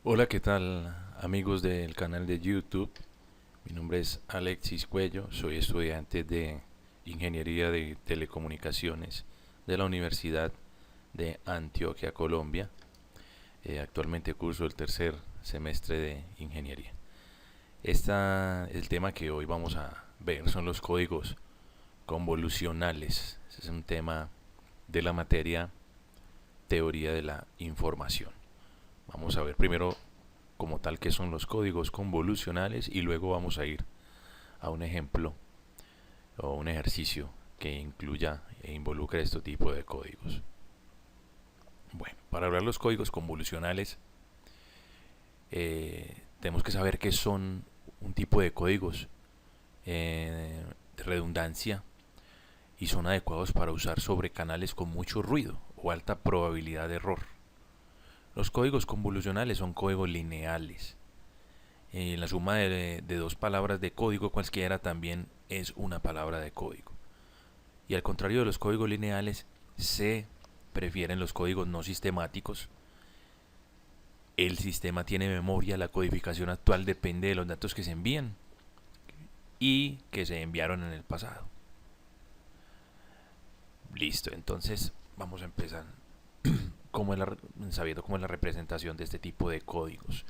Hola, ¿qué tal amigos del canal de YouTube? Mi nombre es Alexis Cuello, soy estudiante de Ingeniería de Telecomunicaciones de la Universidad de Antioquia, Colombia. Actualmente curso el tercer semestre de Ingeniería. El tema que hoy vamos a ver son los códigos convolucionales. Ese es un tema de la materia Teoría de la Información. Vamos a ver primero como tal que son los códigos convolucionales y luego vamos a ir a un ejemplo o un ejercicio que incluya e involucre este tipo de códigos. Bueno, para hablar de los códigos convolucionales tenemos que saber que son un tipo de códigos de redundancia y son adecuados para usar sobre canales con mucho ruido o alta probabilidad de error. Los códigos convolucionales son códigos lineales. La suma de dos palabras de código cualquiera también es una palabra de código. Y al contrario de los códigos lineales, se prefieren los códigos no sistemáticos. El sistema tiene memoria, la codificación actual depende de los datos que se envían y que se enviaron en el pasado. Listo, entonces vamos a empezar sabiendo cómo es la representación de este tipo de códigos.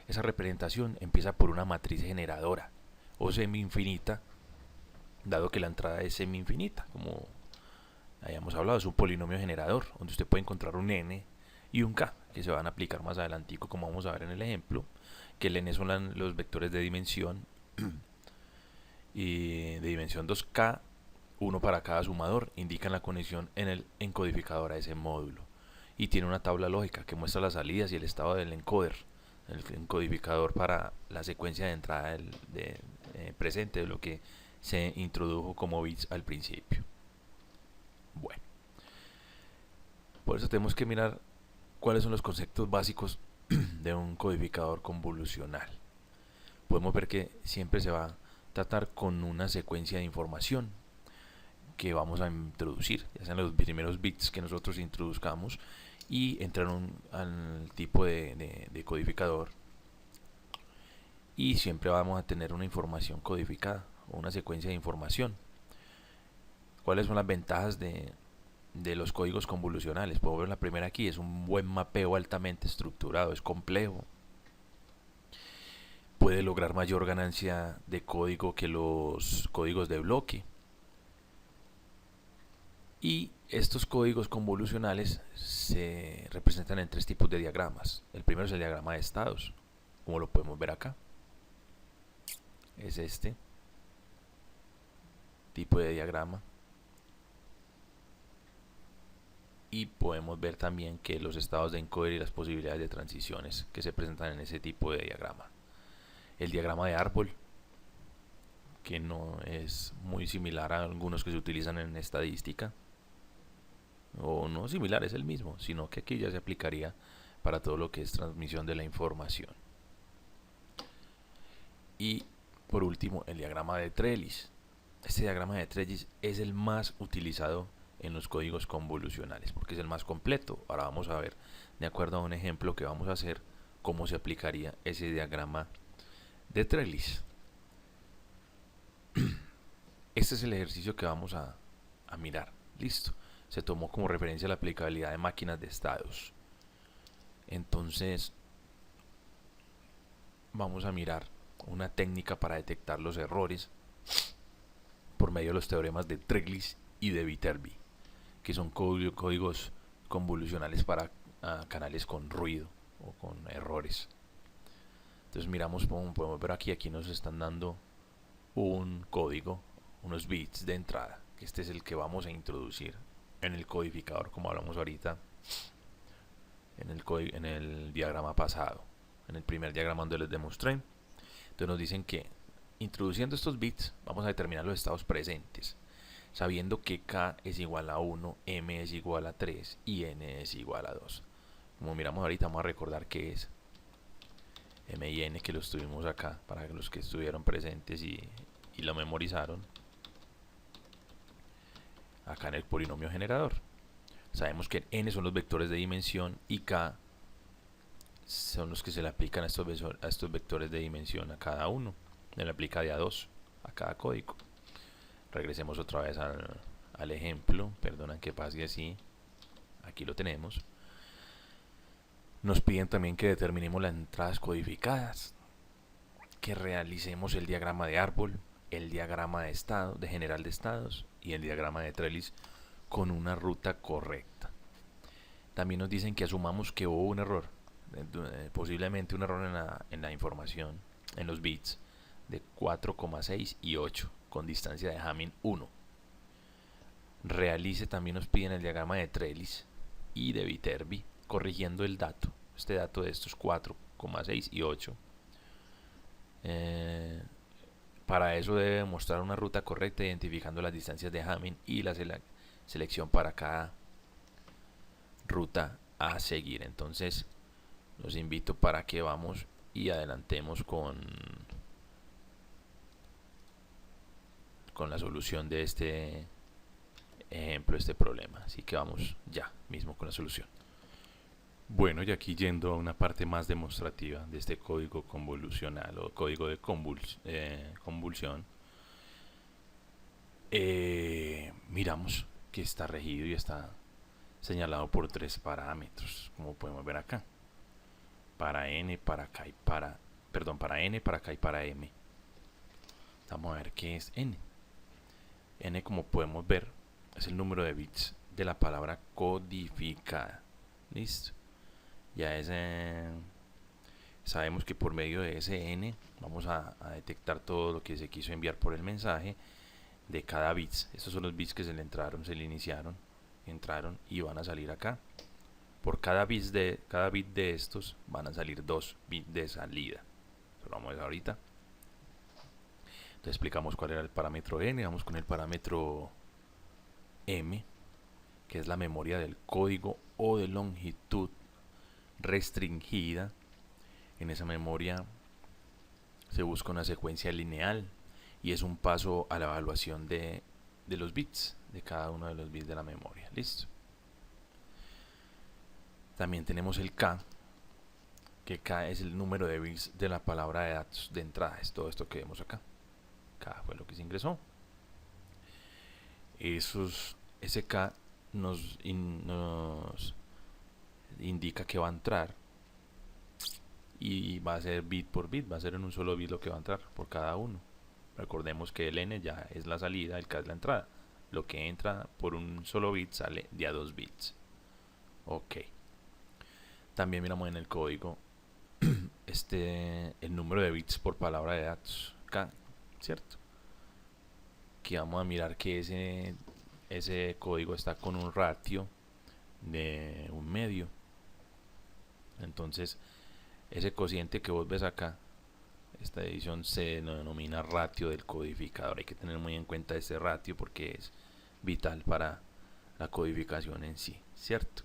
Esa representación empieza por una matriz generadora o semi-infinita, dado que la entrada es semi-infinita, como habíamos hablado, es un polinomio generador, donde usted puede encontrar un n y un k, que se van a aplicar más adelantico, como vamos a ver en el ejemplo, que el n son los vectores de dimensión y de dimensión 2k, uno para cada sumador, indican la conexión en el encodificador a ese módulo. Y tiene una tabla lógica que muestra las salidas y el estado del encoder, el encodificador para la secuencia de entrada presente de lo que se introdujo como bits al principio. Bueno, por eso tenemos que mirar cuáles son los conceptos básicos de un codificador convolucional. Podemos ver que siempre se va a tratar con una secuencia de información que vamos a introducir, ya sean los primeros bits que nosotros introduzcamos, y entrar al tipo de codificador, y siempre vamos a tener una información codificada o una secuencia de información. ¿Cuáles son las ventajas de los códigos convolucionales? Puedo ver la primera aquí, es un buen mapeo altamente estructurado, es complejo, puede lograr mayor ganancia de código que los códigos de bloque. Y estos códigos convolucionales se representan en tres tipos de diagramas. El primero es el diagrama de estados, como lo podemos ver acá. Es este tipo de diagrama. Y podemos ver también que los estados de encoder y las posibilidades de transiciones que se presentan en ese tipo de diagrama. El diagrama de árbol, que no es muy similar a algunos que se utilizan en estadística, o no similar, es el mismo, sino que aquí ya se aplicaría para todo lo que es transmisión de la información. Y por último, el diagrama de Trellis. Este diagrama de Trellis es el más utilizado en los códigos convolucionales porque es el más completo. Ahora vamos a ver, de acuerdo a un ejemplo que vamos a hacer, cómo se aplicaría ese diagrama de Trellis. Este es el ejercicio que vamos a mirar. Listo. Se tomó como referencia la aplicabilidad de máquinas de estados. Entonces, vamos a mirar una técnica para detectar los errores por medio de los teoremas de Trellis y de Viterbi, que son códigos convolucionales para canales con ruido o con errores. Entonces miramos, podemos ver aquí nos están dando un código, unos bits de entrada, que este es el que vamos a introducir en el codificador, como hablamos ahorita en el diagrama pasado, en el primer diagrama donde les demostré. Entonces nos dicen que introduciendo estos bits vamos a determinar los estados presentes, sabiendo que K es igual a 1, M es igual a 3 y N es igual a 2. Como miramos ahorita, vamos a recordar que es M y N, que lo estuvimos acá para los que estuvieron presentes y lo memorizaron acá en el polinomio generador. Sabemos que N son los vectores de dimensión y K son los que se le aplican a estos vectores de dimensión a cada uno. Se le aplica de a 2 a cada código. Regresemos otra vez al ejemplo. Perdonan que pase así. Aquí lo tenemos. Nos piden también que determinemos las entradas codificadas, que realicemos el diagrama de árbol, el diagrama de estado, de general de estados y el diagrama de trellis con una ruta correcta. También nos dicen que asumamos que hubo un error, posiblemente un error en la información, en los bits de 4,6 y 8 con distancia de Hamming 1. Realice, también nos piden el diagrama de trellis y de Viterbi corrigiendo el dato, este dato de estos 4,6 y 8. Para eso debe mostrar una ruta correcta identificando las distancias de Hamming y la selección para cada ruta a seguir. Entonces los invito para que vamos y adelantemos con la solución de este ejemplo, este problema. Así que vamos ya mismo con la solución. Bueno, y aquí yendo a una parte más demostrativa de este código convolucional o código de convulsión, miramos que está regido y está señalado por 3 parámetros, como podemos ver acá. Para n, para acá y para n, para acá y para m. Vamos a ver qué es n. N, como podemos ver, es el número de bits de la palabra codificada. Listo. Ya sabemos que por medio de ese n vamos a detectar todo lo que se quiso enviar por el mensaje de cada bits. Estos son los bits que se le iniciaron, entraron y van a salir acá. Por cada bit de estos van a salir 2 bits de salida. Eso lo vamos a ver ahorita. Entonces explicamos cuál era el parámetro n. Vamos con el parámetro m, que es la memoria del código o de longitud restringida. En esa memoria se busca una secuencia lineal y es un paso a la evaluación de los bits, de cada uno de los bits de la memoria. Listo. También tenemos el k, que k es el número de bits de la palabra de datos de entrada. Es todo esto que vemos acá. K fue lo que se ingresó. Ese k nos indica que va a entrar y va a ser bit por bit, va a ser en un solo bit lo que va a entrar por cada uno. Recordemos que el n ya es la salida, el k es la entrada. Lo que entra por un solo bit sale de a 2 bits. Ok. También miramos en el código el número de bits por palabra de datos, k, ¿cierto? Aquí vamos a mirar que ese código está con un ratio de 1/2. Entonces ese cociente que vos ves acá, esta edición se denomina ratio del codificador. Hay que tener muy en cuenta este ratio porque es vital para la codificación en sí, ¿cierto?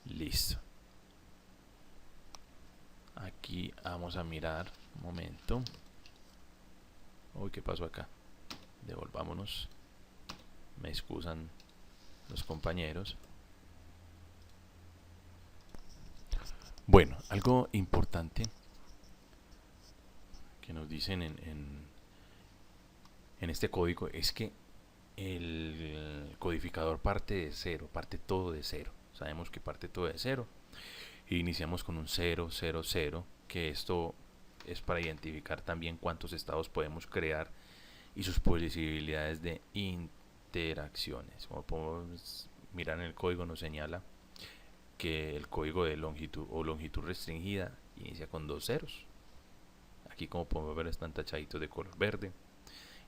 Listo. Aquí vamos a mirar un momento. Uy, ¿qué pasó acá? Devolvámonos. Me excusan los compañeros. Bueno, algo importante que nos dicen en este código es que el codificador parte de cero, parte todo de cero. Sabemos que parte todo de cero. Y iniciamos con un 0, 0, 0, que esto es para identificar también cuántos estados podemos crear y sus posibilidades de interacciones. Como podemos mirar en el código, nos señala que el código de longitud o longitud restringida inicia con 2 ceros. Aquí, como podemos ver, están tachaditos de color verde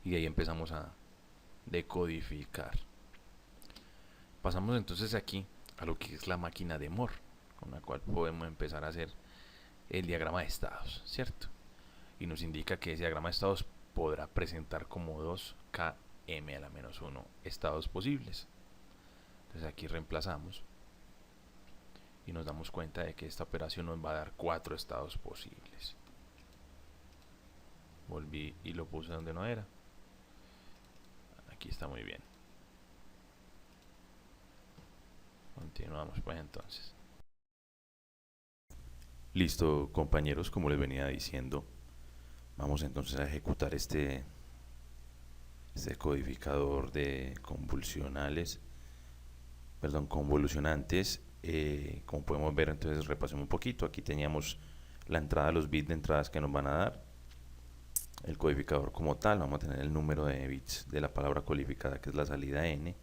y de ahí empezamos a decodificar. Pasamos entonces aquí a lo que es la máquina de Moore, con la cual podemos empezar a hacer el diagrama de estados, ¿cierto? Y nos indica que ese diagrama de estados podrá presentar como 2km⁻1 estados posibles. Entonces aquí reemplazamos y nos damos cuenta de que esta operación nos va a dar 4 estados posibles. Volví y lo puse donde no era. Aquí está muy bien. Continuamos pues entonces. Listo, compañeros, como les venía diciendo, vamos entonces a ejecutar este codificador de convolucionantes. Como podemos ver, entonces repasemos un poquito. Aquí teníamos la entrada, los bits de entradas que nos van a dar, el codificador como tal. Vamos a tener el número de bits de la palabra codificada, que es la salida n,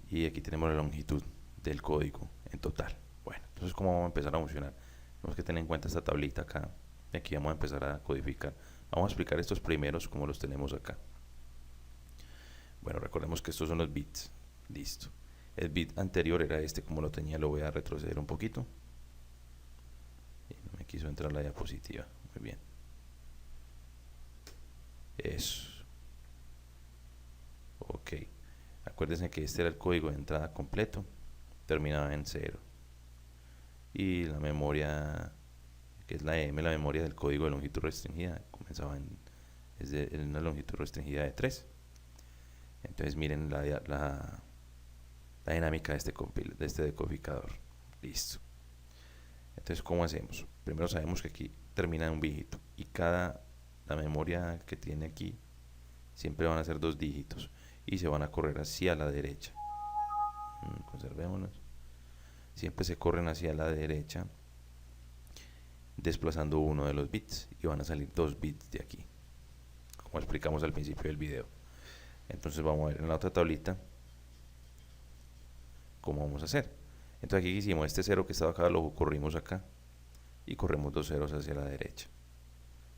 y aquí tenemos la longitud del código en total. Bueno, entonces, ¿cómo vamos a empezar a funcionar? Tenemos que tener en cuenta esta tablita acá, y aquí vamos a empezar a codificar. Vamos a explicar estos primeros como los tenemos acá. Bueno, recordemos que estos son los bits. Listo. El bit anterior era este, como lo tenía. Lo voy a retroceder un poquito. Y no me quiso entrar la diapositiva. Muy bien. Eso. Ok. Acuérdense que este era el código de entrada completo. Terminaba en 0. Y la memoria, que es la M, la memoria del código de longitud restringida, comenzaba en una longitud restringida de 3. Entonces miren la dinámica de este decodificador. Listo. Entonces, ¿cómo hacemos? Primero sabemos que aquí termina en un dígito, y la memoria que tiene aquí siempre van a ser 2 dígitos y se van a correr hacia la derecha. Conservémonos. Siempre se corren hacia la derecha, desplazando uno de los bits, y van a salir 2 bits de aquí, como explicamos al principio del video. Entonces vamos a ver en la otra tablita cómo vamos a hacer. Entonces aquí hicimos este 0 que estaba acá, lo corrimos acá y corremos 2 ceros hacia la derecha.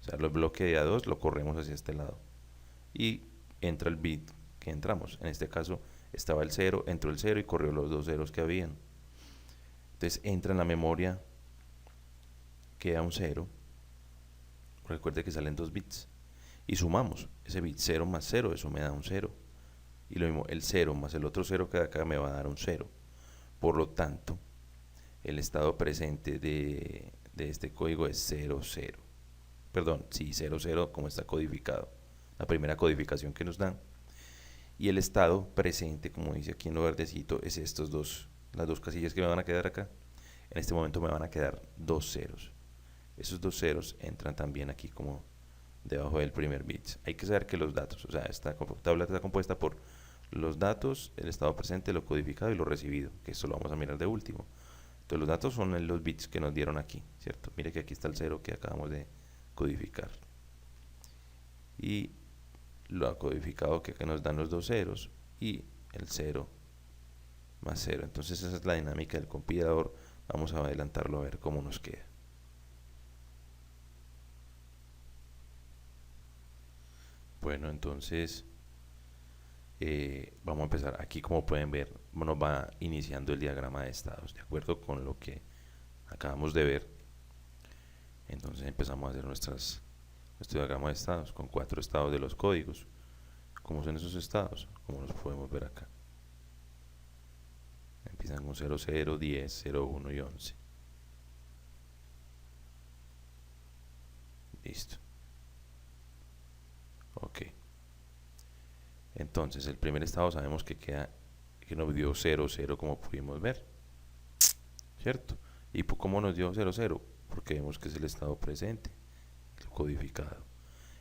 O sea, el bloque de A2 lo corremos hacia este lado y entra el bit que entramos. En este caso estaba el 0, entró el 0 y corrió los 2 ceros que habían. Entonces entra en la memoria, queda un 0. Recuerde que salen 2 bits y sumamos ese bit 0 más 0, eso me da un 0. Y lo mismo, el 0 más el otro 0 que de acá me va a dar un 0. Por lo tanto, el estado presente de este código es 0, 0. Perdón, sí, 0, 0, como está codificado. La primera codificación que nos dan. Y el estado presente, como dice aquí en lo verdecito, es las dos casillas que me van a quedar acá. En este momento me van a quedar 2 ceros. Esos 2 ceros entran también aquí como debajo del primer bit. Hay que saber que los datos, o sea, esta tabla está compuesta por los datos, el estado presente, lo codificado y lo recibido, que esto lo vamos a mirar de último. Entonces los datos son los bits que nos dieron aquí, ¿cierto? Mire que aquí está el 0 que acabamos de codificar. Y lo ha codificado, que nos dan los 2 ceros y el 0 más 0. Entonces esa es la dinámica del compilador. Vamos a adelantarlo a ver cómo nos queda. Bueno, entonces vamos a empezar. Aquí, como pueden ver, nos va iniciando el diagrama de estados, de acuerdo con lo que acabamos de ver. Entonces empezamos a hacer nuestro diagrama de estados con 4 estados de los códigos. ¿Cómo son esos estados? Como los podemos ver acá. Empiezan con 0, 0, 10, 0, 1 y 11. Listo. Ok. Entonces el primer estado sabemos que nos dio 0, 0, como pudimos ver, ¿cierto? ¿Y cómo nos dio 0, 0? Porque vemos que es el estado presente, lo codificado.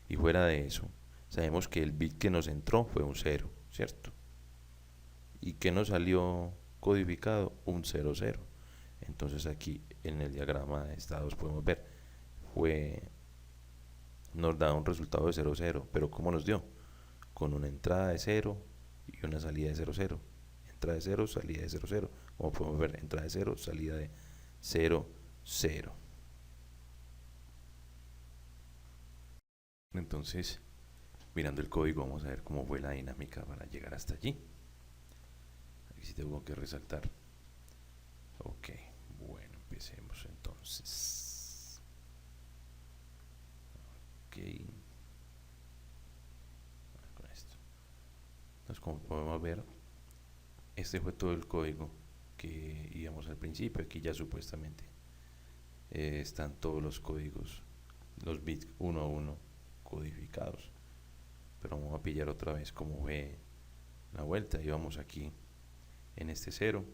Y fuera de eso, sabemos que el bit que nos entró fue un 0, ¿cierto? Y que nos salió codificado un 0, 0. Entonces aquí en el diagrama de estados podemos ver, nos da un resultado de 0, 0. Pero ¿cómo nos dio? Con una entrada de 0 y una salida de 0, 0. Entrada de 0, salida de 0, 0. Como podemos ver, entrada de 0, salida de 0, 0. Entonces, mirando el código, vamos a ver cómo fue la dinámica para llegar hasta allí. Aquí sí tengo que resaltar. Ok, bueno, empecemos entonces. Ok. Con esto. Entonces, como podemos ver, este fue todo el código que íbamos al principio. Aquí ya supuestamente están todos los códigos, los bits uno a uno codificados. Pero vamos a pillar otra vez cómo fue la vuelta. Y vamos aquí en este 0.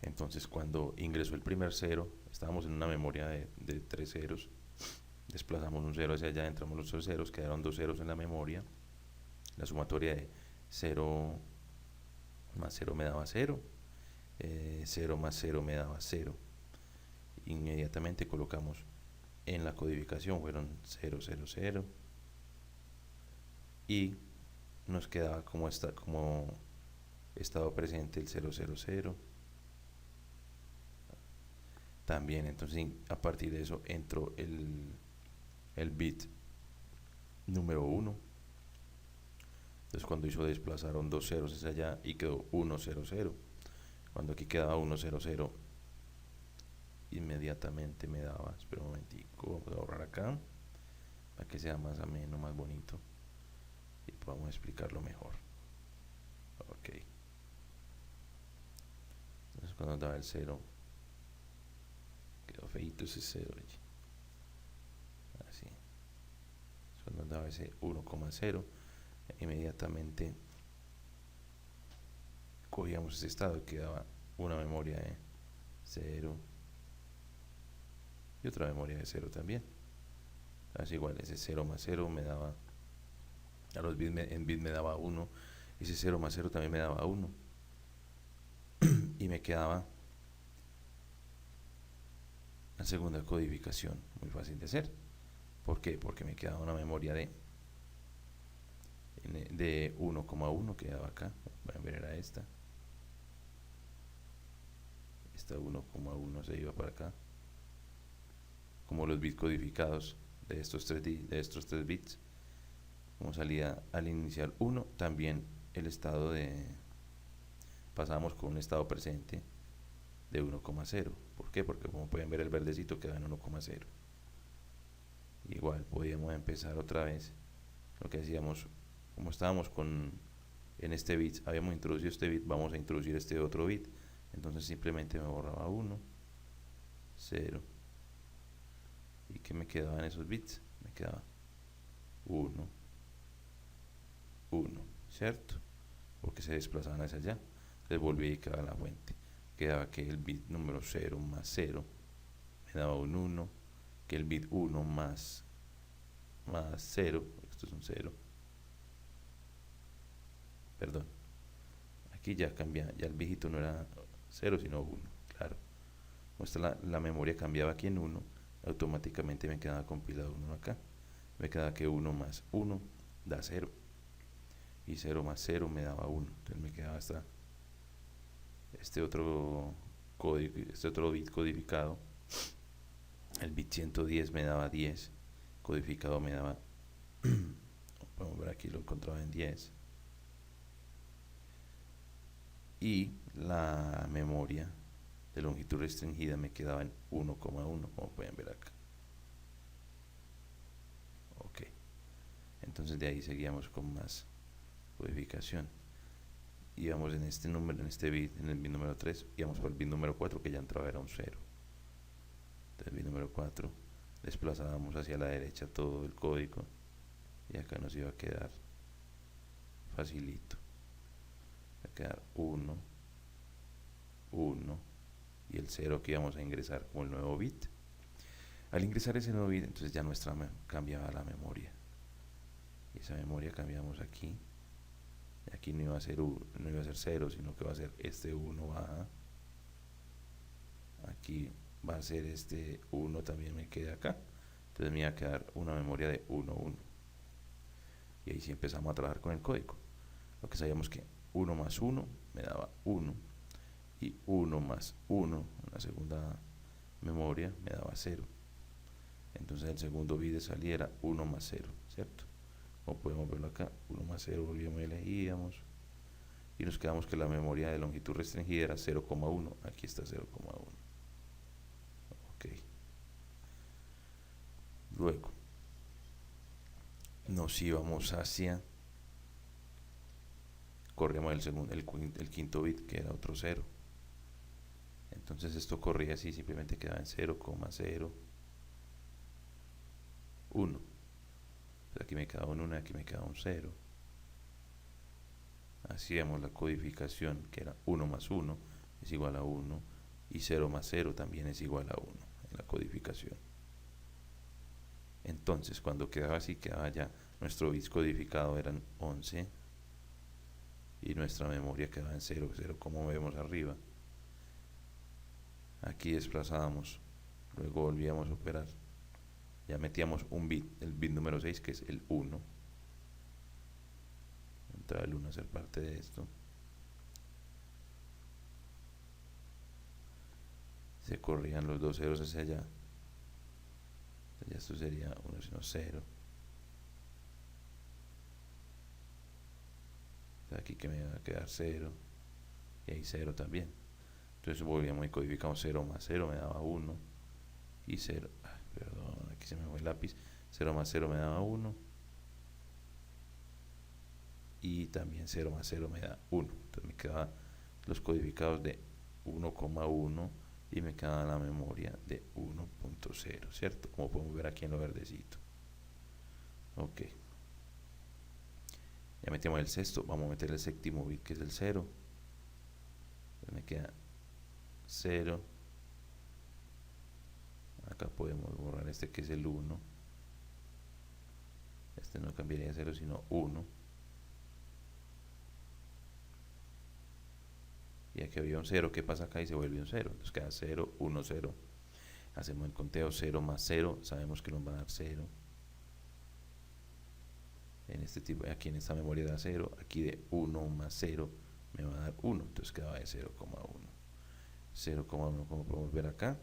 Entonces cuando ingresó el primer cero, estábamos en una memoria de 3 ceros, desplazamos un cero hacia allá, entramos los 2 ceros, quedaron 2 ceros en la memoria. La sumatoria de 0 más 0 me daba 0, 0 más 0 me daba 0. Inmediatamente colocamos en la codificación, fueron 0, 0, 0, y nos quedaba como estado presente el 0, 0, 0. También, entonces a partir de eso entró el bit número 1. Entonces cuando hizo desplazaron 2 ceros hacia allá y quedó 1, 0, 0. Cuando aquí quedaba 1, 0, 0, inmediatamente me daba, espera un momentico, vamos a borrar acá para que sea más ameno, más bonito y podamos explicarlo mejor. Ok, entonces cuando daba el 0, quedó feito ese 0 allí, así. Cuando daba ese 1,0, inmediatamente cogíamos ese estado y quedaba una memoria de 0 y otra memoria de 0 también. Así igual, ese 0 más 0 me daba, a los bits en bit me daba 1, ese 0 más 0 también me daba 1, y me quedaba la segunda codificación, muy fácil de hacer. ¿Por qué? Porque me quedaba una memoria de 1,1 que quedaba acá, voy a ver, era esta 1,1 se iba para acá, como los bits codificados de estos 3 bits, como salía al inicial 1, también el estado pasamos con un estado presente de 1,0. ¿Por qué? Porque como pueden ver el verdecito queda en 1,0. Igual podíamos empezar otra vez lo que hacíamos, como estábamos en este bit, habíamos introducido este bit, vamos a introducir este otro bit. Entonces simplemente me borraba 1, 0, y ¿qué me quedaba en esos bits? Me quedaba 1, 1, ¿cierto? Porque se desplazaban hacia allá. Entonces volví y quedaba la fuente. Quedaba que el bit número 0 más 0 me daba un 1, que el bit 1 más 0, esto es un 0, perdón, aquí ya cambia, ya el dígito no era 0 sino 1, claro. Muestra la memoria cambiaba aquí en 1, automáticamente me quedaba compilado 1 acá. Me quedaba que 1 más 1 da 0, y 0 más 0 me daba 1. Entonces me quedaba hasta este otro bit codificado. El bit 110 me daba 10, codificado me daba vamos a ver, aquí lo encontraba en 10, y la memoria de longitud restringida me quedaba en 1,1, como pueden ver acá. Ok, entonces de ahí seguíamos con más codificación. Íbamos en este número, en este bit, en el bit número 3, íbamos por el bit número 4, que ya entraba era un 0. Entonces bit número 4, desplazábamos hacia la derecha todo el código, y acá nos iba a quedar facilito, va a quedar 1, 1, y el 0 que íbamos a ingresar como el nuevo bit. Al ingresar ese nuevo bit, entonces ya cambiaba la memoria, y esa memoria cambiamos aquí, y aquí no iba a ser 0, sino que va a ser este 1 baja, aquí va a ser este 1 también me queda acá, entonces me iba a quedar una memoria de 1, 1, y ahí sí empezamos a trabajar con el código. Lo que sabíamos que 1 más 1 me daba 1, y 1 más 1 en la segunda memoria me daba 0. Entonces el segundo bit de salida era 1 más 0, ¿cierto? Como podemos verlo acá, 1 más 0 volvíamos y elegíamos, y nos quedamos que la memoria de longitud restringida era 0,1. Aquí está 0,1. Ok. Luego nos íbamos hacia, corríamos el quinto bit, que era otro 0. Entonces esto corría así, simplemente quedaba en 0,0, 1. Aquí me quedaba un 1 y aquí me quedaba un 0. Hacíamos la codificación, que era 1 más 1 es igual a 1, y 0 más 0 también es igual a 1 en la codificación. Entonces cuando quedaba así, quedaba ya nuestro bits codificado eran 11 y nuestra memoria quedaba en 0, 0 como vemos arriba. Aquí desplazábamos, luego volvíamos a operar, ya metíamos un bit, el bit número 6 que es el 1, entraba el 1 a ser parte de esto, se corrían los dos ceros hacia allá, entonces ya esto sería 1 sino 0, aquí que me va a quedar 0 y ahí 0 también. Entonces volvíamos y codificamos 0 más 0 me daba 1 y 0, perdón, aquí se me fue el lápiz, 0 más 0 me daba 1 y también 0 más 0 me da 1. Entonces me quedaban los codificados de 1,1 y me quedaba la memoria de 1.0, ¿cierto? Como podemos ver aquí en lo verdecito. Ok. Ya metimos el sexto, vamos a meter el séptimo bit que es el 0. Entonces me queda 0. Acá podemos borrar este que es el 1. Este no cambiaría de 0 sino 1. Y aquí había un 0, ¿qué pasa acá? Y se vuelve un 0, entonces queda 0, 1, 0. Hacemos el conteo 0 más 0, sabemos que nos va a dar 0. En este tipo, aquí en esta memoria da 0, aquí de 1 más 0 me va a dar 1, entonces quedaba de 0,1. 0,1 como podemos ver acá,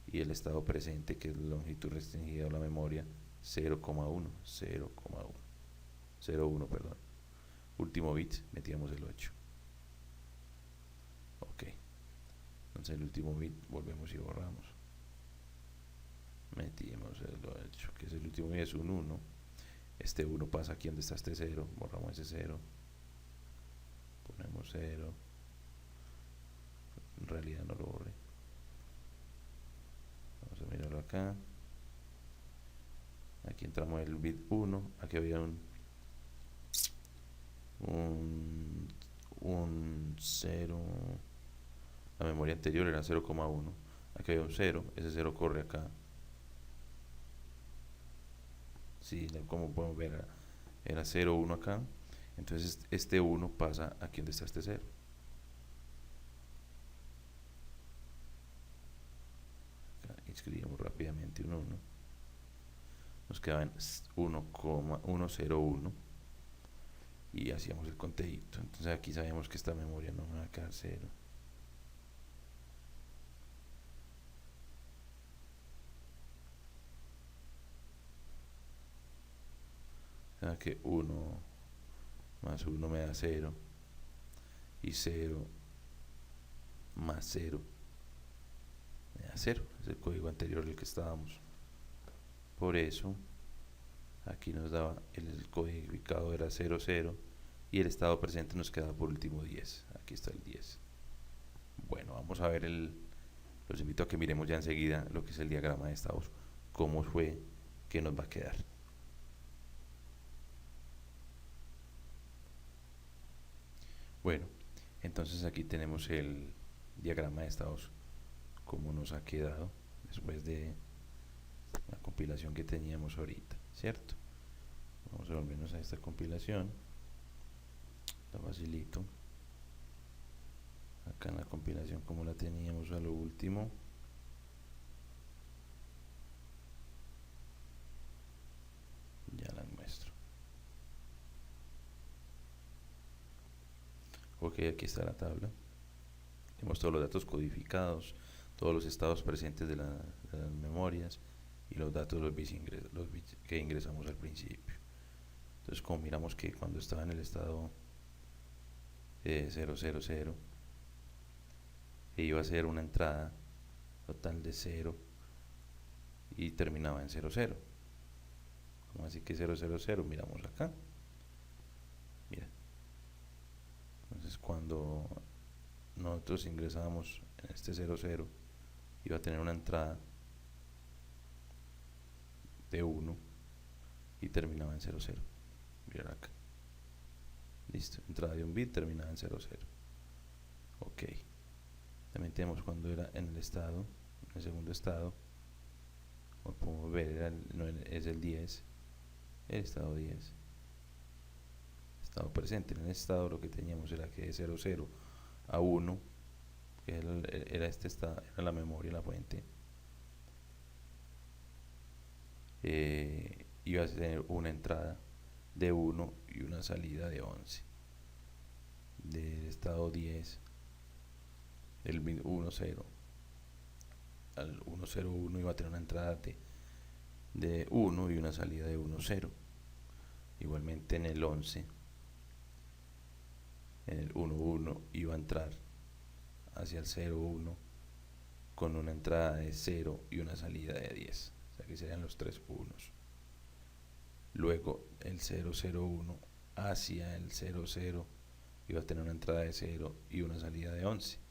y el estado presente que es la longitud restringida de la memoria 0,1, 0,1, 0,1, perdón. Último bit metíamos el 8. Ok, entonces el último bit volvemos y borramos, metimos el 8 que es el último bit, es un 1. Este 1 pasa aquí donde está este 0, borramos ese 0, ponemos 0, en realidad no lo borré, vamos a mirarlo acá, aquí entramos el bit 1, aquí había un 0, la memoria anterior era 0,1, aquí había un 0, ese 0 corre acá, sí, como podemos ver era 0, 1 acá, entonces este 1 pasa aquí donde está este 0. Escribimos rápidamente un 1, nos quedaban 1,101 y hacíamos el conteíto. Entonces aquí sabemos que esta memoria no me va a quedar 0. O sea que 1 más 1 me da 0 y 0 más 0 me da 0, es el código anterior del que estábamos. Por eso aquí nos daba el codificado era 0, 0 y el estado presente nos quedaba por último 10. Aquí está el 10. Bueno, vamos a ver los invito a que miremos ya enseguida lo que es el diagrama de estados, cómo fue que nos va a quedar. Bueno, entonces aquí tenemos el diagrama de estados, cómo nos ha quedado después de la compilación que teníamos ahorita, ¿cierto? Vamos a volvernos a esta compilación, la facilito. Acá en la compilación como la teníamos a lo último, ya la muestro. Ok, aquí está la tabla, tenemos todos los datos codificados, todos los estados presentes de las memorias y los datos, los bits que ingresamos al principio. Entonces como miramos que cuando estaba en el estado 000 iba a ser una entrada total de 0 y terminaba en 00. ¿Cómo así que 000? Miramos acá, mira, entonces cuando nosotros ingresábamos en este 00 iba a tener una entrada de 1 y terminaba en 00. Mirar acá, listo, entrada de un bit terminada en 00. Ok, también metemos cuando era en el estado, en el segundo estado, como podemos ver es el 10, el estado 10, estado presente. En el estado lo que teníamos era que de 00 a 1, que era era la memoria, la fuente, iba a tener una entrada de 1 y una salida de 11. Del estado 10, del 1.0 al 1.01 iba a tener una entrada de 1 y una salida de 1.0. Igualmente en el 11, en el 1.1 iba a entrar hacia el 0.1 con una entrada de 0 y una salida de 10. O sea que serían los 3 unos. Luego el 0.01 hacia el 0.0 iba a tener una entrada de 0 y una salida de 11.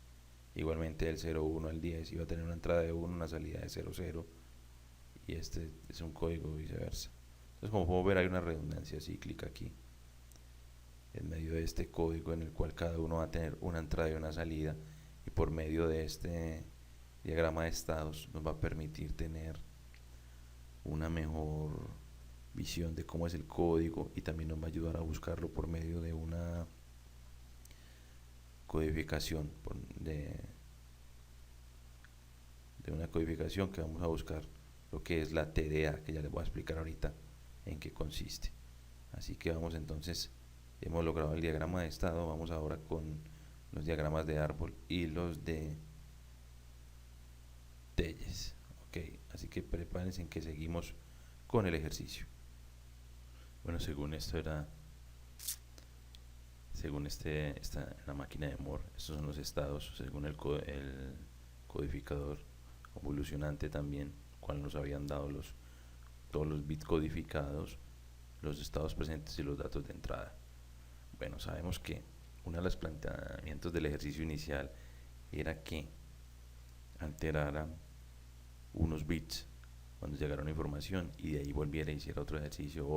Igualmente del 0.1 al 10 iba a tener una entrada de 1, una salida de 0.0, y este es un código viceversa. Entonces, como podemos ver, hay una redundancia cíclica aquí en medio de este código, en el cual cada uno va a tener una entrada y una salida, y por medio de este diagrama de estados nos va a permitir tener una mejor visión de cómo es el código, y también nos va a ayudar a buscarlo por medio de una codificación de una codificación que vamos a buscar lo que es la TDA, que ya les voy a explicar ahorita en qué consiste. Así que vamos entonces, hemos logrado el diagrama de estado, vamos ahora con los diagramas de árbol y los de Telles. Ok, así que prepárense en que seguimos con el ejercicio. Bueno, según la máquina de Moore, estos son los estados según el codificador convolucionante también, cual nos habían dado todos los bits codificados, los estados presentes y los datos de entrada. Bueno, sabemos que uno de los planteamientos del ejercicio inicial era que alterara unos bits cuando llegara una información, y de ahí volviera y hiciera otro ejercicio,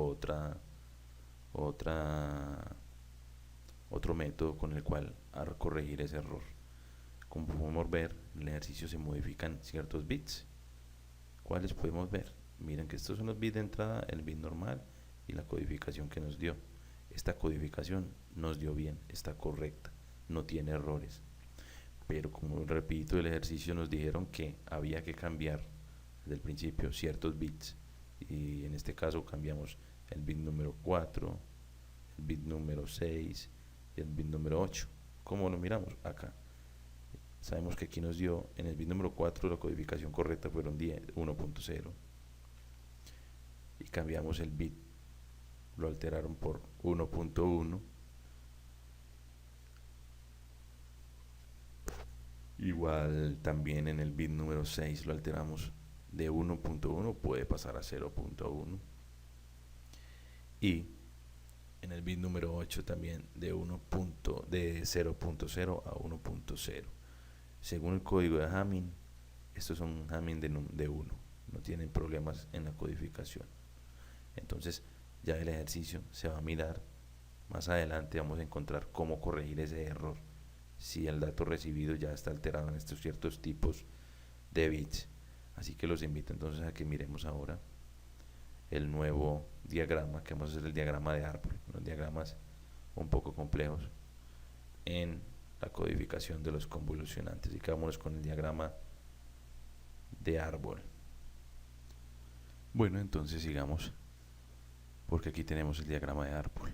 otro método con el cual corregir ese error. Como podemos ver, en el ejercicio se modifican ciertos bits. ¿Cuáles podemos ver? Miren que estos son los bits de entrada, el bit normal y la codificación que nos dio. Esta codificación nos dio bien, está correcta, no tiene errores. Pero como repito, el ejercicio nos dijeron que había que cambiar desde el principio ciertos bits, y en este caso cambiamos el bit número 4, el bit número 6 y el bit número 8. ¿Cómo lo miramos? Acá sabemos que aquí nos dio en el bit número 4 la codificación correcta fueron 1.0, y cambiamos el bit, lo alteraron por 1.1. Igual también en el bit número 6 lo alteramos de 1.1, puede pasar a 0.1. Y en el bit número 8 también de 0.0 a 1.0. Según el código de Hamming, estos son Hamming de 1, no tienen problemas en la codificación. Entonces ya el ejercicio se va a mirar más adelante, vamos a encontrar cómo corregir ese error si el dato recibido ya está alterado en estos ciertos tipos de bits. Así que los invito entonces a que miremos ahora el nuevo diagrama, que vamos a hacer el diagrama de árbol, unos diagramas un poco complejos en la codificación de los convolucionantes. Y quedamos con el diagrama de árbol. Bueno, entonces sigamos, porque aquí tenemos el diagrama de árbol.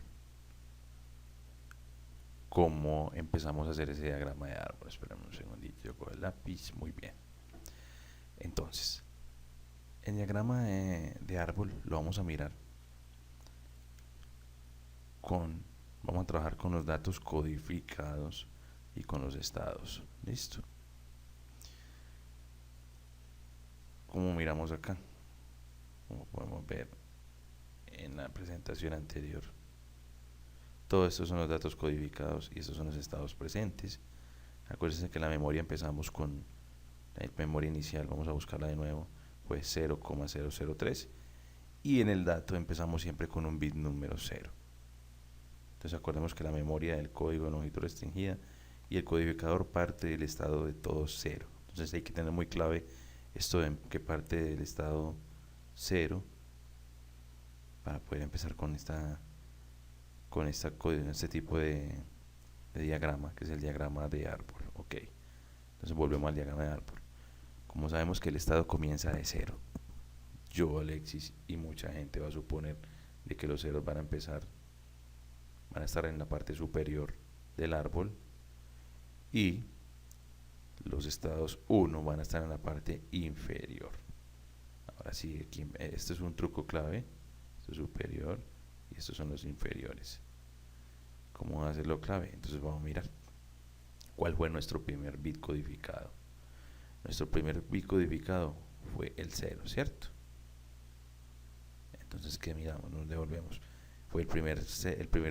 ¿Cómo empezamos a hacer ese diagrama de árbol? Espérame un segundito, yo cojo el lápiz. Muy bien. Entonces, el diagrama de árbol lo vamos a mirar vamos a trabajar con los datos codificados y con los estados. Listo. Como miramos acá, como podemos ver en la presentación anterior, todos estos son los datos codificados y estos son los estados presentes. Acuérdense que en la memoria empezamos con la memoria inicial, vamos a buscarla de nuevo, pues 0,003, y en el dato empezamos siempre con un bit número 0. Entonces acordemos que la memoria del código de longitud restringida y el codificador parte del estado de todo 0. Entonces hay que tener muy clave esto de que parte del estado 0 para poder empezar con este tipo de diagrama, que es el diagrama de árbol. Ok, entonces volvemos al diagrama de árbol. Como sabemos que el estado comienza de 0, yo, Alexis, y mucha gente va a suponer de que los ceros van a estar en la parte superior del árbol, y los estados 1 van a estar en la parte inferior. Ahora sí, aquí, esto es un truco clave. Esto es superior y estos son los inferiores. ¿Cómo hacerlo clave? Entonces vamos a mirar cuál fue nuestro primer bit codificado. Nuestro primer bit codificado fue el 0, ¿cierto? Entonces, ¿qué miramos? Nos devolvemos. Fue el primer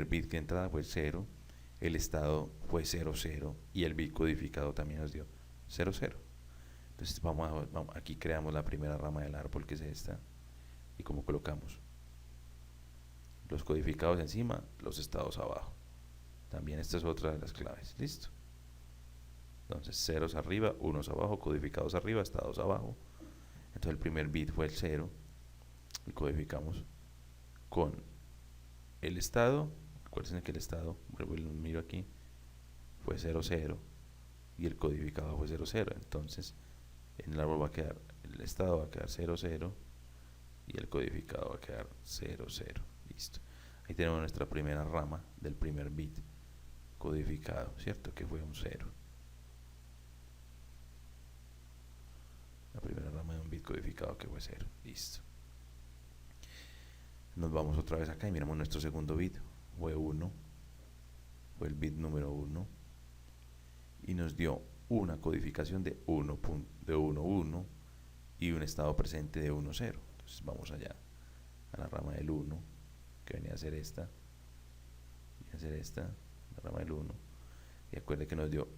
bit de entrada fue el 0, el estado fue 0, 0 y el bit codificado también nos dio 0, 0. Entonces aquí creamos la primera rama del árbol, que es esta, y como colocamos los codificados encima, los estados abajo. También esta es otra de las claves. Listo. Entonces ceros arriba, unos abajo, codificados arriba, estados abajo. Entonces el primer bit fue el 0 y codificamos con el estado. Acuérdense que el estado, vuelvo y lo miro aquí, fue 0, 0 y el codificado fue 0, 0. Entonces en el árbol va a quedar, el estado va a quedar 0, 0 y el codificado va a quedar 0, 0. Listo. Ahí tenemos nuestra primera rama del primer bit codificado, ¿cierto? Que fue un 0. La primera rama de un bit codificado que fue 0. Listo. Nos vamos otra vez acá y miramos nuestro segundo bit. Fue 1. Fue el bit número 1. Y nos dio una codificación de 1, 1 y un estado presente de 1, 0. Entonces vamos allá a la rama del 1, que venía a ser esta. La rama del 1. Y acuérdense que nos dio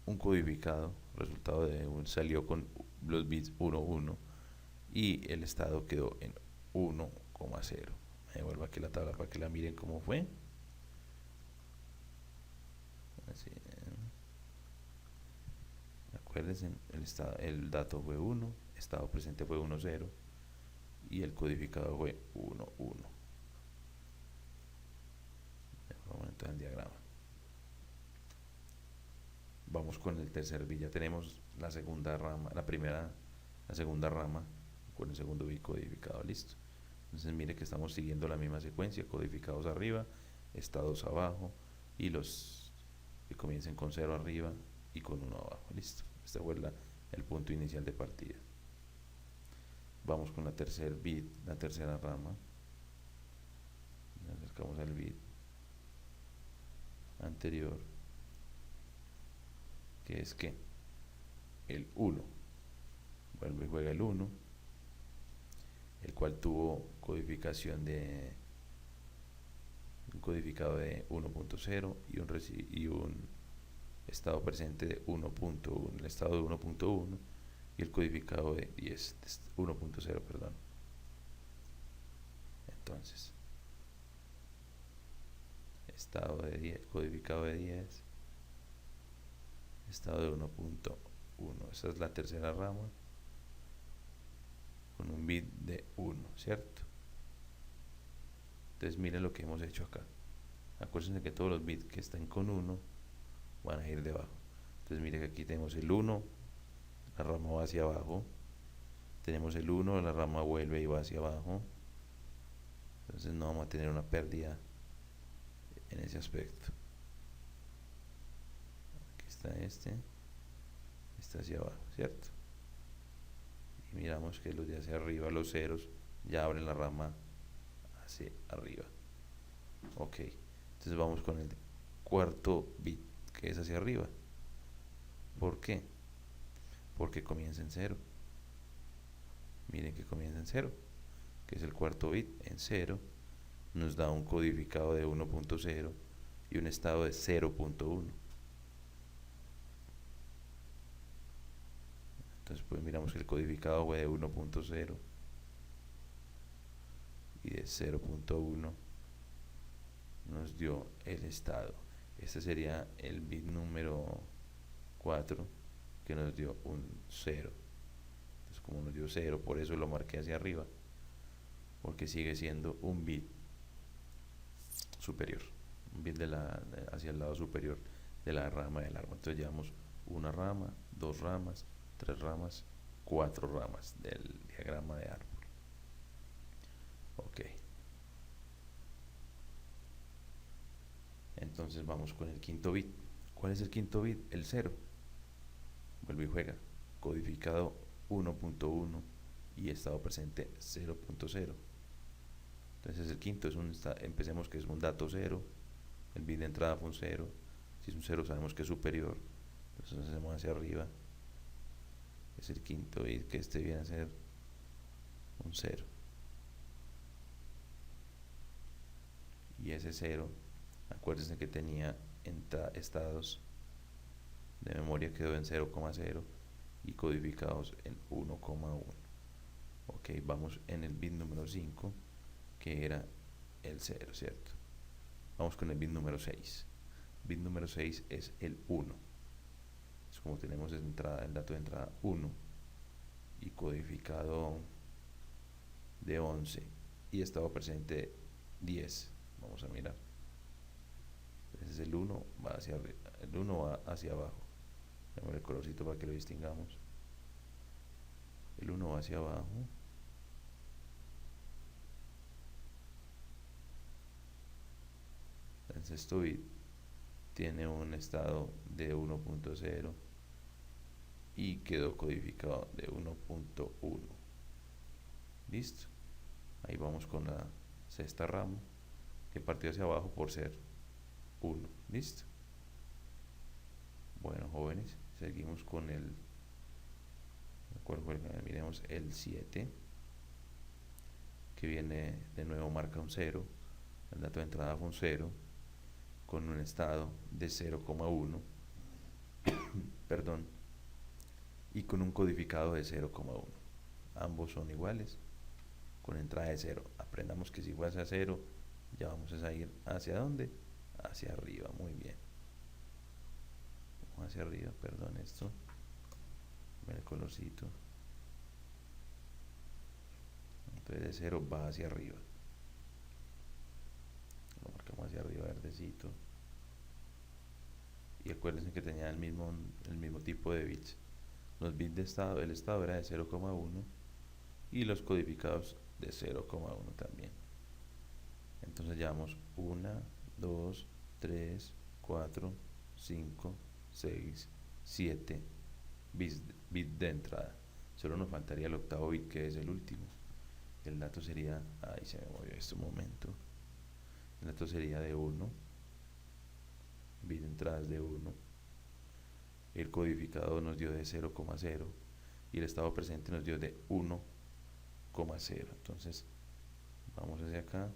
un codificado, resultado de salió con los bits 1, 1 y el estado quedó en 1,0. Me devuelvo aquí la tabla para que la miren cómo fue. Así, acuérdense, el dato fue 1, estado presente fue 1, 0 y el codificado fue 1, 1. Vamos entonces al diagrama. Vamos con el tercer bit. Ya tenemos la segunda rama, la segunda rama con el segundo bit codificado. Listo. Entonces mire que estamos siguiendo la misma secuencia: codificados arriba, estados abajo y los que comiencen con 0 arriba y con 1 abajo. Listo. Este fue el punto inicial de partida. Vamos con la tercer bit, la tercera rama. Nos acercamos al bit anterior, que es que el 1 vuelve y juega el 1, el cual tuvo codificación de un codificado de 1.0 y un estado presente de 1.1, el estado de 1.1 y el codificado de 10, 1.0, perdón. Entonces, estado de 10, codificado de 10, estado de 1.1. Esa es la tercera rama con un bit de 1, ¿cierto? Entonces miren lo que hemos hecho acá. Acuérdense que todos los bits que estén con 1 van a ir debajo. Entonces miren que aquí tenemos el 1, la rama va hacia abajo. Tenemos el 1, la rama vuelve y va hacia abajo. Entonces no vamos a tener una pérdida en ese aspecto. Aquí está está hacia abajo, ¿cierto? Y miramos que los de hacia arriba, los ceros, ya abren la rama hacia arriba. Ok, entonces vamos con el cuarto bit, que es hacia arriba. ¿Por qué? Porque comienza en 0. Miren que comienza en 0, que es el cuarto bit. En 0 nos da un codificado de 1.0 y un estado de 0.1. Entonces pues miramos que el codificado fue de 1.0 y de 0.1 nos dio el estado. Este sería el bit número 4 que nos dio un 0. Entonces como nos dio 0, por eso lo marqué hacia arriba, porque sigue siendo un bit superior, un bit hacia el lado superior de la rama del árbol. Entonces llevamos una rama, dos ramas, tres ramas, cuatro ramas del diagrama de árbol. Ok. Entonces vamos con el quinto bit. ¿Cuál es el quinto bit? El 0. Vuelve y juega. Codificado 1.1 y estado presente 0.0. Entonces el quinto es empecemos que es un dato 0. El bit de entrada fue un 0. Si es un 0 sabemos que es superior. Entonces hacemos hacia arriba. Es el quinto bit, que este viene a ser un 0. Y ese 0, acuérdense que tenía estados de memoria, quedó en 0,0 y codificados en 1,1. Ok, vamos en el bit número 5, que era el 0, ¿cierto? Vamos con el bit número 6. Bit número 6 es el 1. Es como tenemos el dato de entrada 1 y codificado de 11 y estado presente 10. Vamos a mirar. Entonces el 1 va hacia arriba, el 1 va hacia abajo. Veamos el colorcito para que lo distingamos. El 1 va hacia abajo. El sexto bit tiene un estado de 1.0 y quedó codificado de 1.1. Listo. Ahí vamos con la sexta rama, que partió hacia abajo por ser 1. Listo. Bueno, jóvenes, seguimos con el miremos el 7, que viene de nuevo, marca un 0. El dato de entrada fue un 0 con un estado de 0,1 perdón, y con un codificado de 0,1. Ambos son iguales con entrada de 0. Aprendamos que si fue hacia 0, ya vamos a ir hacia dónde, hacia arriba. Muy bien, vamos hacia arriba, perdón, esto, ven el colorcito. Entonces de 0 va hacia arriba, lo marcamos hacia arriba, verdecito. Y acuérdense que tenía el mismo tipo de bits. Los bits de estado, el estado era de 0,1 y los codificados de 0,1 también. Entonces llevamos 1, 2, 3, 4, 5, 6, 7 bits de entrada. Solo nos faltaría el octavo bit, que es el último. El dato sería, ahí se me movió este momento, el dato sería de 1, bit de entradas de 1, el codificado nos dio de 0,0 y el estado presente nos dio de 1,0. Entonces vamos hacia acá.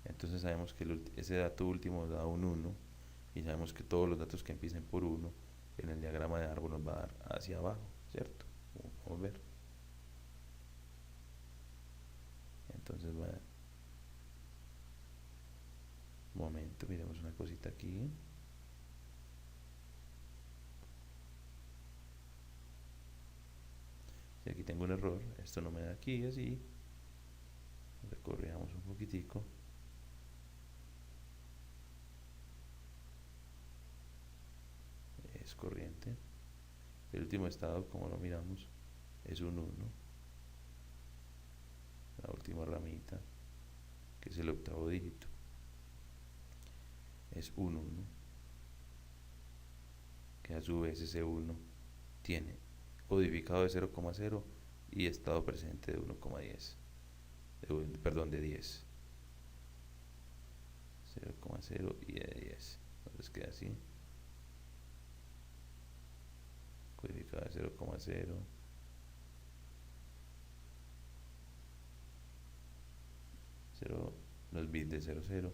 Entonces sabemos que ese dato último da un 1 y sabemos que todos los datos que empiecen por 1 en el diagrama de árbol nos va a dar hacia abajo, ¿cierto? Vamos a ver. Entonces, bueno, un momento, miremos una cosita aquí. Si aquí tengo un error, esto no me da aquí, así. Recorremos un poquitico. Es corriente. El último estado, como lo miramos, es un 1. La última ramita, que es el octavo dígito, es un 1, que a su vez ese 1 tiene codificado de 0,0 y estado presente de 1,10, perdón, de 10, 0,0 y de 10. Entonces queda así, codificado de 0,0, los bits de 00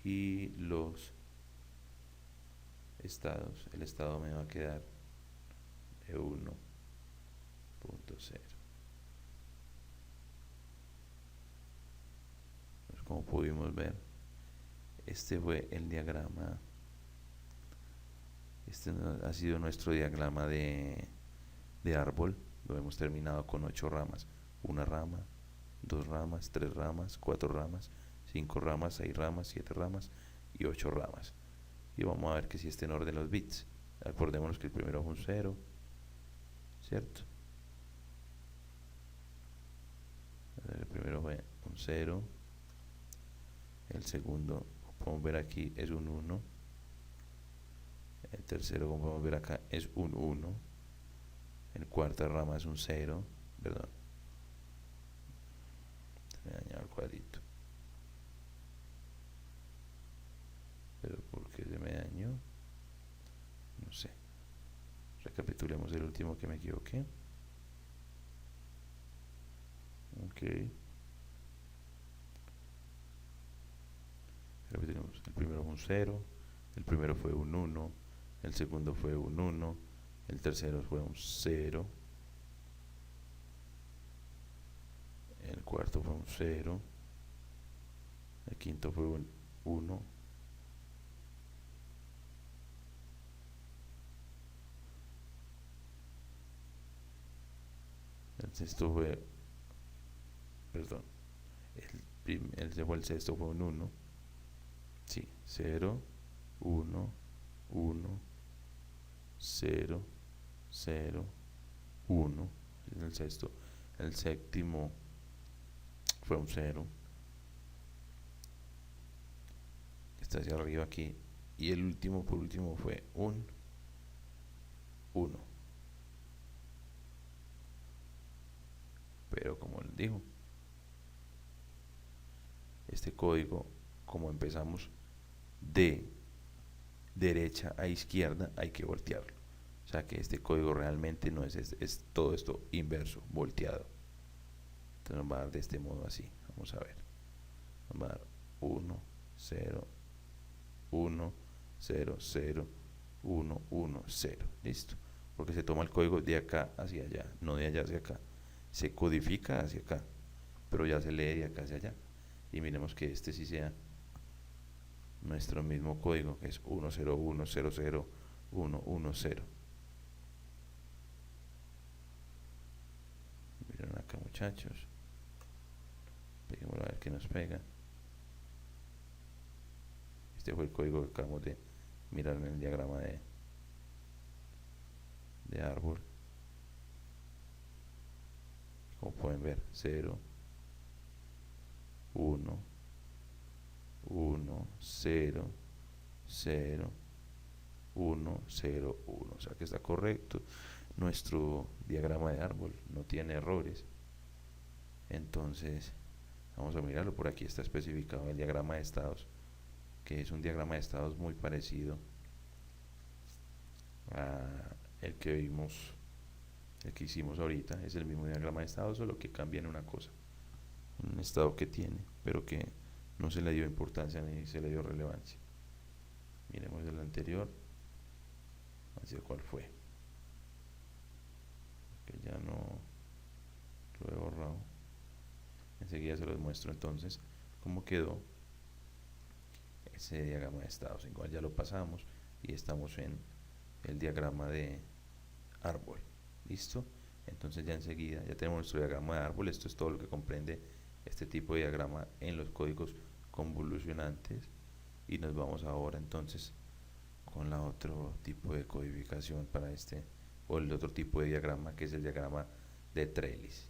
y los estados. El estado me va a quedar de 1.0. Pues como pudimos ver, este fue el diagrama Este ha sido nuestro diagrama de árbol. Lo hemos terminado con 8 ramas. Una rama, 2 ramas, 3 ramas, 4 ramas, 5 ramas, 6 ramas, 7 ramas y 8 ramas. Y vamos a ver que si está en orden los bits. Acordémonos que el primero fue un 0, ¿cierto? El primero fue un 0. El segundo, como podemos ver aquí, es un 1. El tercero, como podemos ver acá, es un 1. El cuarta rama es un 0. Perdón, se me ha dañado el cuadrito. Pero ¿por qué se me dañó? No sé. Recapitulemos el último que me equivoqué. Ok. Repetiremos. El primero fue un 0. El primero fue un 1. El segundo fue un 1. El tercero fue un 0. El cuarto fue un 0. El quinto fue un 1. El sexto fue, perdón, el sexto fue un 1. Sí, 0, 1, 1, 0, 0, 1. Es el sexto. El séptimo fue un 0. Está hacia arriba aquí. Y el último, por último, fue un 1. Pero como les digo, este código, como empezamos de derecha a izquierda, hay que voltearlo. O sea que este código realmente no es todo esto inverso, volteado. Entonces nos va a dar de este modo así. Vamos a ver. Nos va a dar 1, 0, 1, 0, 0, 1, 1, 0. Listo. Porque se toma el código de acá hacia allá, no de allá hacia acá. Se codifica hacia acá, pero ya se lee de acá hacia allá. Y miremos que este sí sea nuestro mismo código, que es 101001110. Miren acá, muchachos. Peguémoslo a ver qué nos pega. Este fue el código que acabamos de mirar en el diagrama de árbol. Como pueden ver, 0, 1, 1, 0, 0, 1, 0, 1. O sea que está correcto. Nuestro diagrama de árbol no tiene errores. Entonces, vamos a mirarlo. Por aquí está especificado el diagrama de estados, que es un diagrama de estados muy parecido a el que vimos, el que hicimos ahorita. Es el mismo diagrama de estados, solo que cambia en una cosa, un estado que tiene, pero que no se le dio importancia ni se le dio relevancia. Miremos el anterior, hacia cuál fue, que ya no lo he borrado. Enseguida se los muestro entonces cómo quedó ese diagrama de estados. Igual ya lo pasamos y estamos en el diagrama de árbol. ¿Listo? Entonces ya enseguida ya tenemos nuestro diagrama de árbol. Esto es todo lo que comprende este tipo de diagrama en los códigos convolucionantes. Y nos vamos ahora entonces con la otro tipo de codificación para este, o el otro tipo de diagrama, que es el diagrama de trellis.